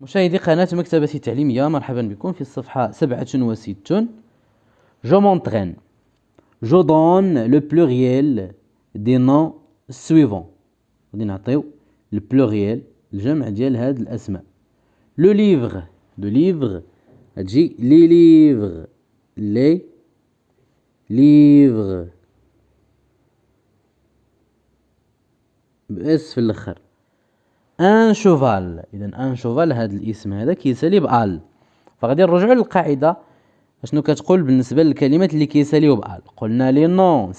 مشاهدي قناة مكتبة تعليمية، مرحبا بكم في الصفحة 67. Je m'entraîne. Je donne le pluriel des noms suivants. غادي نعطيو البلوريال الجمع ديال هاد الأسماء. Le livre غتجي لي livres بأس في الآخر. ان شوفال، اذا ان شوفال هذا الاسم هذا كيسالي بال، فغادي نرجعوا للقاعده اشنو كتقول بالنسبه للكلمات اللي كيساليو بال. قلنا لي نون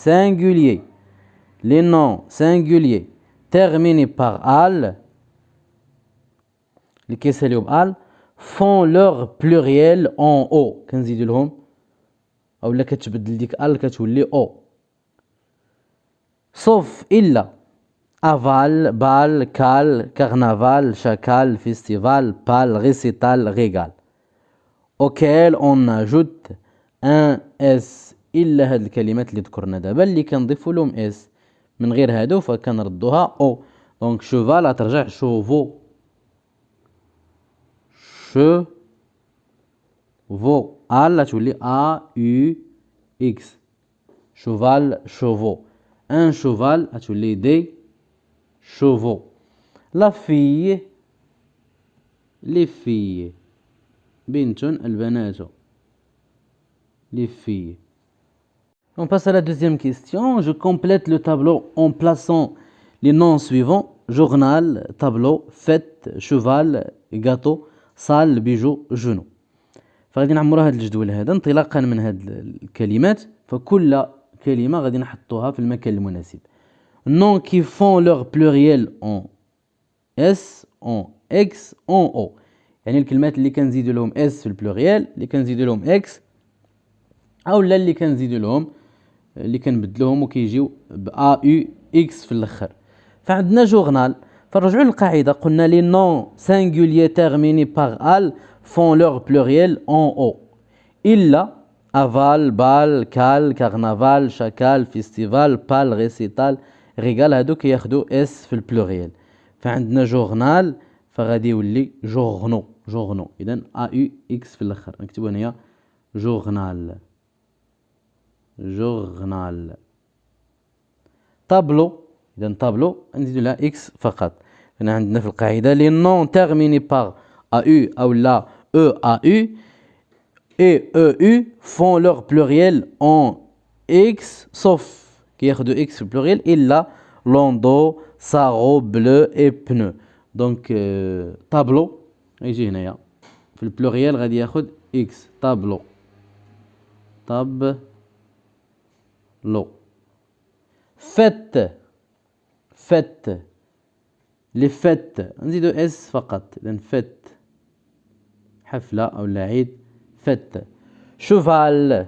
سينغوليي تيرميني باغ ال اللي كيساليو بال فون لوغ بلوريال اون او، كنزيدو لهم اولا كتبدل ديك ال كتولي او. صوف الا aval, bal, cal, carnaval, chacal, festival, pal, récital, régal, auquel on ajoute un S. إلا هاد الكلمات اللي ذكرنا دابا اللي كنضيفو لهم اس، من غير هادو فكنردوها او. دونك شوفال ترجع شوفو، ال تولي ا يو اكس، شوفال شوفو. ان شوفال تولي دي chevaux. La fille les filles بنت البنات les filles. On passe à la deuxième question. Je complète le tableau en plaçant les noms suivants: journal, tableau, fête, cheval, gâteau, salle, bijoux, genou. فغادي نعمروا هذا الجدول هذا انطلاقا من هذه الكلمات، فكل كلمة غادي نحطوها في المكان المناسب. noms qui font leur pluriel en S, en X, en O. يعني الكلمات اللي كنزيدوا لهم S في البلوريال، اللي كنزيدوا لهم X، أو لا اللي كنزيدوا لهم اللي كنبدلوهم وكيجيو ب A U X في الآخر. فعندنا جورنال، فرجعوا للقاعدة قلنا لي نون singulier terminé par al font leur pluriel en O إلا aval, bal, cal, carnaval, chacal, festival, pal, récital, ريغال هادو كياخدو اس في البلوريال. فعندنا جورنال فغادي يولي جورنو اذا ا يو اكس في الاخر، نكتبو هنايا جورنال. طابلو، اذا طابلو نزيدو لها اكس فقط، لان عندنا في القاعده لي نون تيرميني باغ ا يو او لا او ا يو اي او يو فون لوغ بلوريال اون اكس sauf كياخدو اكس في البلوريال الا لوندو، سارو، بلو اي بنو. دونك طابلو يجي هنايا في البلوريال غادي ياخد اكس، طابلو. فت لي فت نزيدو اس فقط، اذا فت حفله او عيد فت. شوفال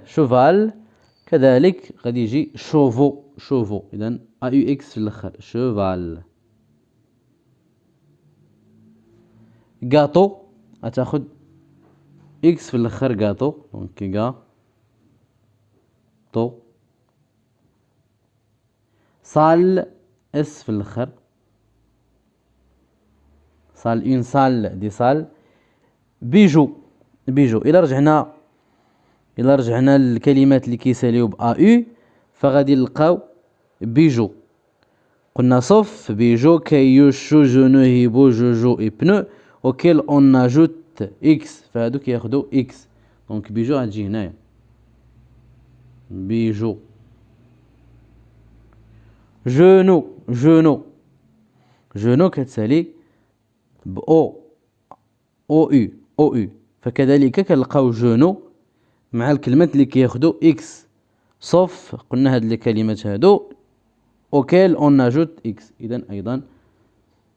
كذلك غادي يجي شوفو اذا ا يو اكس في الاخر شوفال. غاتو غتاخد اكس في الاخر غاتو، دونك غاتو. صال اس في الاخر، صال اون صال دي صال. بيجو إلا رجعنا للكلمات اللي كيساليو بأ يو فغادي نلقاو بيجو. قلنا صف بيجو كيو شو جونو هيبو جوجو اي بنو اوكيل اون اجوت اكس، فهادو كياخدو اكس، دونك بيجو غتجي هنايا بيجو. جونو كتسالي ب او يو، فكذلك كنلقاو جونو مع الكلمات اللي كياخدو اكس، صوف قلنا هاد الكلمات هادو اوكيل اون اجوت اكس، اذا ايضا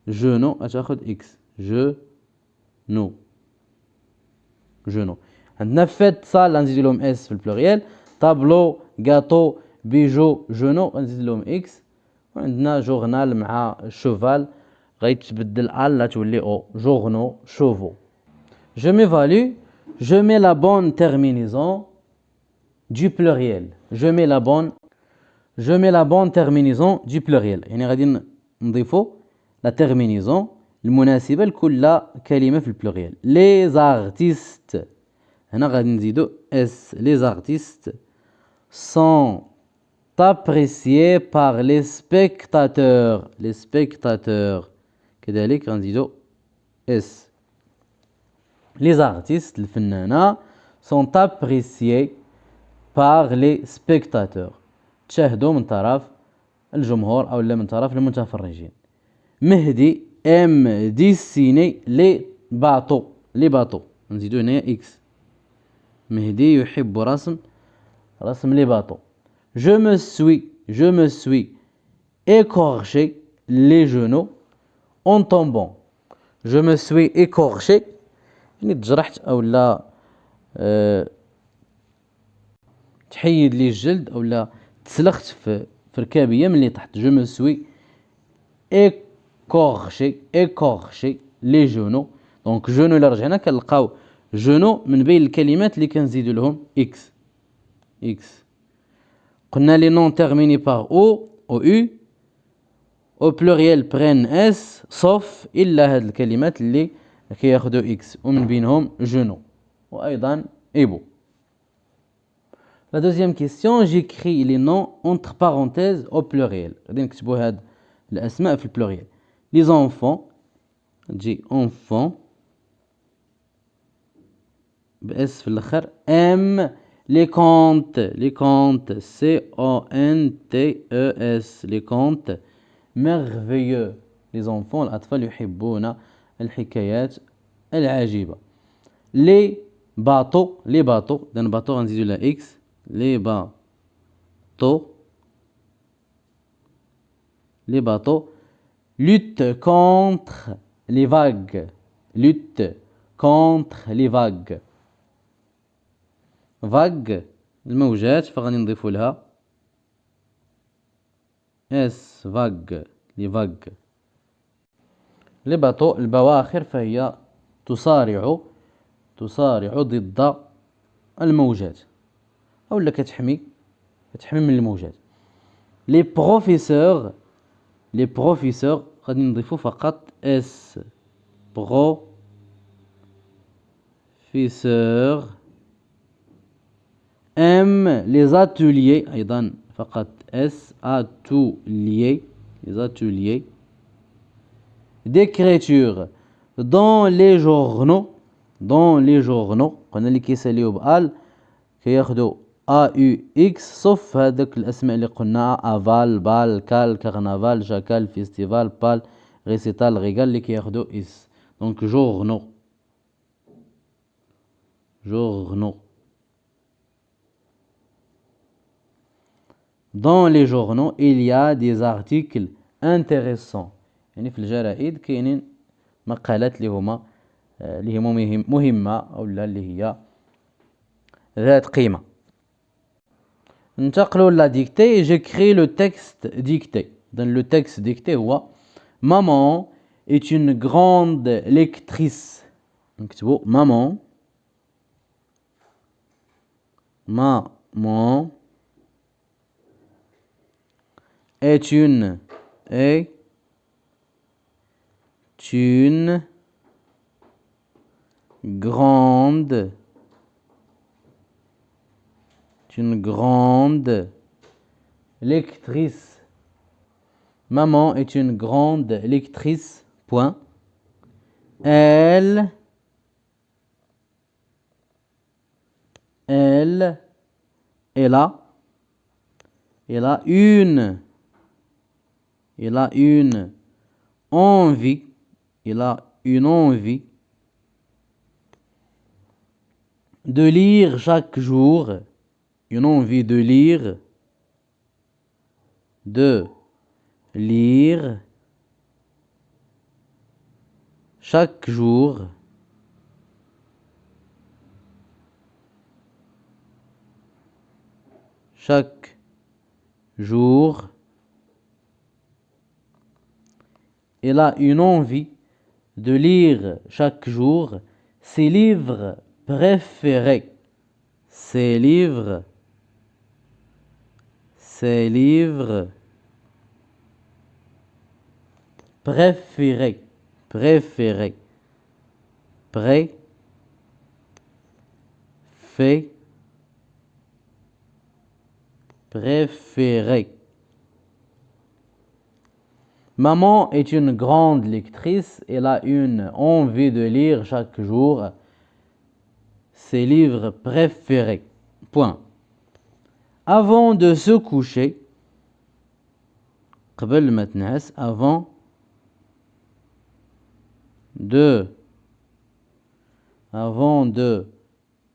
جونو غتاخد اكس، جونو. عندنا فيت صال غنزيدو لهم اس في البلوريال، طابلو، غاتو، بيجو، جونو غنزيد لهم اكس، وعندنا جورنال مع شوفال غيتبدل ال تولي او، جورنو شوفو. Je m'évalue, je mets la bonne terminaison du pluriel. Je mets la bonne terminaison du pluriel. يعني غادي نضيفو la terminaison المناسبة لكل كلمة في البلوريال. les artistes هنا غادي نزيدو اس. les artistes sont appréciés par les spectateurs. les spectateurs كذلك غنزيدو اس. les artistes الفنانة sont appréciés par les spectateurs تشاهدوا من طرف الجمهور أو من طرف المتفرجين. مهدي ام ديسيني لي باطو. لي باطو نزيدو هنايا اكس. مهدي يحب رسم لي باطو. je me suis écorché les genoux en tombant. je me suis écorché يعني تجرحت او لا تحيد لي الجلد او لا تسلخت في ركابيه من اللي تحت. je me suis écorché les genoux. دونك جونو الا رجعنا كنلقاو جونو من بين الكلمات اللي كنزيدو لهم اكس. قلنا لي نون terminés par او او au pluriel prennent s sauf الا هاد الكلمات اللي كياخدو اكس ومن بينهم جونو وايضا ايبو. La deuxième question, j'écris les noms entre parenthèses au pluriel. غادي نكتبوا هاد الاسماء في البلوريال. les enfants تجي enfants باس في الاخر. ام les contes c o n t e s les contes merveilleux. les enfants الاطفال يحبون الحكايات العجيبه. les bateaux دان باطو غنزيدو لها اكس. les bateaux lutte contre les vagues. vague الموجات فغادي نضيفو لها اس. vague les vagues. les bateaux البواخر فهي تصارع ضد الموجات او لا كتحمي من الموجات. les professeurs غادي نضيفو فقط اس. professeur ام les ateliers ايضا فقط اس. ateliers les ateliers d'écriture dans les journaux قلنا اللي كيساليو بال كياخدو ا يو اكس صف هذاك الاسماء اللي قلنا افال بال كال كارنافال جاكال فيستيفال بال ريسيتال ريغال اللي كياخدو اس. دونك جورنو dans les journaux il y a des articles intéressants. يعني في الجرائد كاينين مقالات اللي هما مهمة او اللي هي ذات قيمة. ننتقلوا لا ديكتي. j'écris le texte dicté. dans le texte dicté هو maman est une grande lectrice. نكتبوا maman est une grande lectrice. maman est une grande lectrice. point. elle a une envie de lire chaque jour. une envie de lire chaque jour. Elle a une envie de lire chaque jour ses livres préférés. préférés. préféré préféré. Maman est une grande lectrice. Elle a une envie de lire chaque jour ses livres préférés. Point. Avant de se coucher, قبل ما تنعس, avant de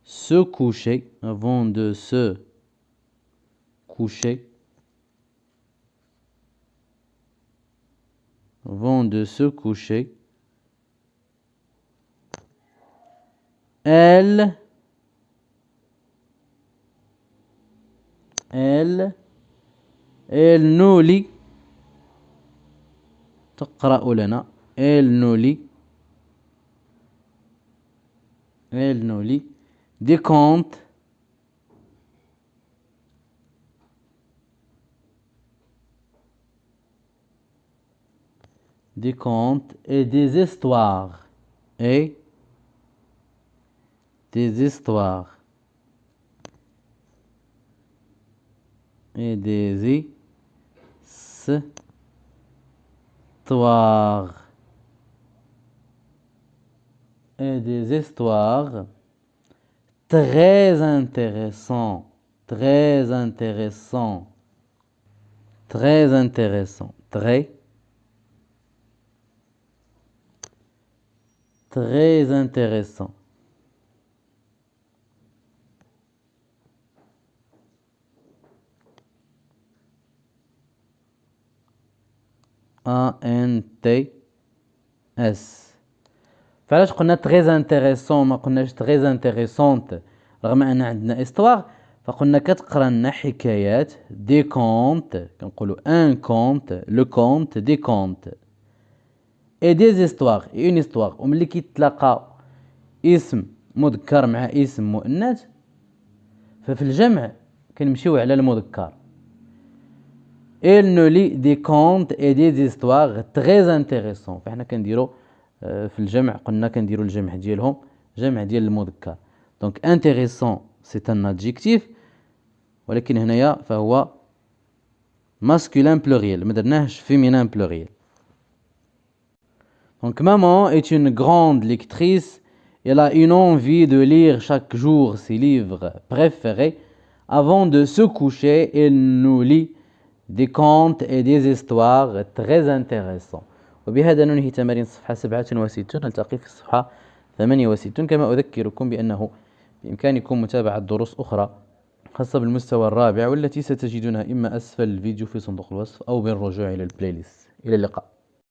se coucher, avant de se coucher, avant de se coucher, elle nous lit, تقرأ لنا, elle nous lit des contes et des histoires très intéressants, très intéressants, très intéressants, très intéressant. ANTS. فعلاش قلنا très intéressant ما قلناش très intéressante رغم ان عندنا histoire؟ فقلنا كتقرا لنا حكايات دي كونت, كنقولوا ان كونت, لو كونت, دي كونت اي دي زيستواغ, اون histoire. وملي كيتلاقى اسم مذكر مع اسم مؤنث ففي الجمع كنمشيو على المذكر. Elle nous lit des contes et des histoires très intéressants. فاحنا كنديرو في الجمع, قلنا كنديرو الجمع ديالهم جمع ديال المذكر. Donc intéressant c'est un adjectif, ولكن هنايا فهو masculin pluriel, ما درناهش féminin pluriel. Donc maman est une grande lectrice. Elle a une envie de lire chaque jour ses livres préférés. Avant de se coucher, elle nous lit des contes et des histoires très intéressants. وبهذا ننهي تمارين الصفحة 67. نلتقي في الصفحة 68. كما أذكركم بأنه بإمكانكم متابعة دروس أخرى خاصة بالمستوى الرابع, والتي ستجدونها إما أسفل الفيديو في صندوق الوصف أو بالرجوع إلى البلاي ليست. إلى اللقاء.